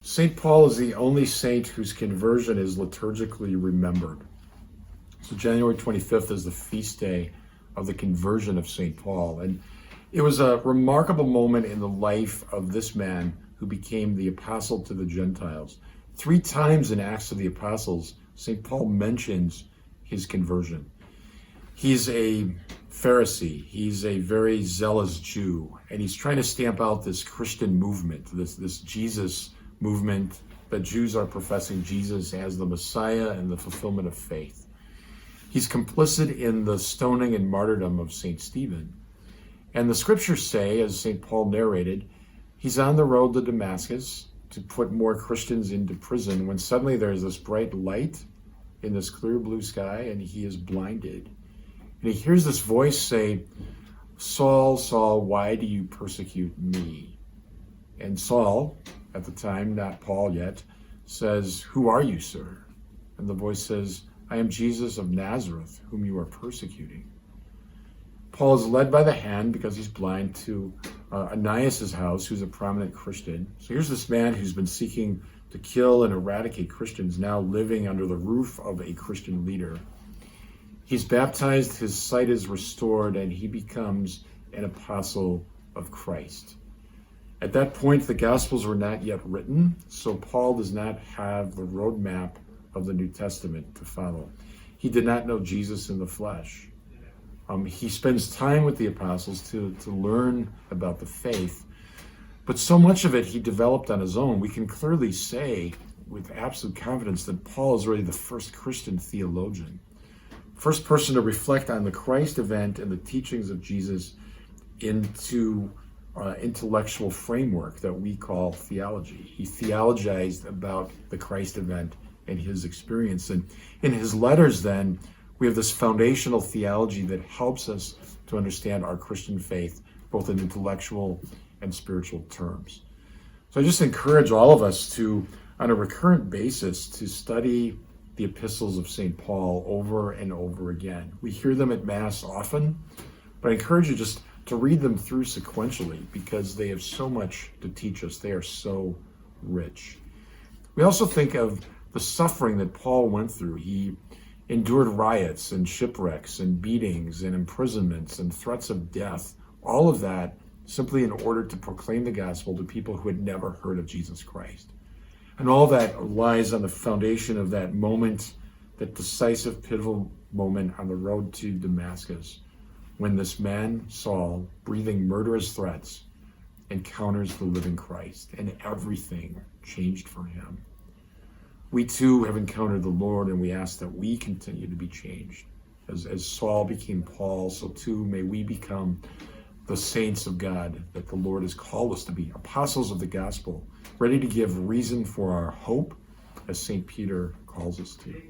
St. Paul is the only saint whose conversion is liturgically remembered. So January 25th is the feast day of the conversion of St. Paul. And it was a remarkable moment in the life of this man who became the apostle to the Gentiles. 3 times in Acts of the Apostles, St. Paul mentions his conversion. He's a Pharisee. He's a very zealous Jew. And he's trying to stamp out this Christian movement, this Jesus movement that Jews are professing Jesus as the Messiah and the fulfillment of faith. He's complicit in the stoning and martyrdom of St. Stephen. And the scriptures say, as St. Paul narrated, he's on the road to Damascus to put more Christians into prison when suddenly there's this bright light in this clear blue sky and he is blinded. And he hears this voice say, "Saul, Saul, why do you persecute me?" And Saul, at the time, not Paul yet, says, "Who are you, sir?" And the voice says, "I am Jesus of Nazareth, whom you are persecuting." Paul is led by the hand, because he's blind, to Ananias' house, who's a prominent Christian. So here's this man who's been seeking to kill and eradicate Christians, now living under the roof of a Christian leader. He's baptized, his sight is restored, and he becomes an apostle of Christ. At that point, the Gospels were not yet written, so Paul does not have the roadmap of the New Testament to follow. He did not know Jesus in the flesh. He spends time with the apostles to learn about the faith, but so much of it he developed on his own. We can clearly say with absolute confidence that Paul is really the first Christian theologian, first person to reflect on the Christ event and the teachings of Jesus into intellectual framework that we call theology. He theologized about the Christ event and his experience. And in his letters then, we have this foundational theology that helps us to understand our Christian faith, both in intellectual and spiritual terms. So I just encourage all of us to, on a recurrent basis, to study the epistles of St. Paul over and over again. We hear them at Mass often, but I encourage you just to read them through sequentially because they have so much to teach us. They are so rich. We also think of the suffering that Paul went through. He endured riots and shipwrecks and beatings and imprisonments and threats of death, all of that simply in order to proclaim the gospel to people who had never heard of Jesus Christ. And all that lies on the foundation of that moment, that decisive, pivotal moment on the road to Damascus, when this man, Saul, breathing murderous threats, encounters the living Christ, and everything changed for him. We too have encountered the Lord, and we ask that we continue to be changed. As Saul became Paul, so too may we become the saints of God that the Lord has called us to be, apostles of the gospel, ready to give reason for our hope, as St. Peter calls us to.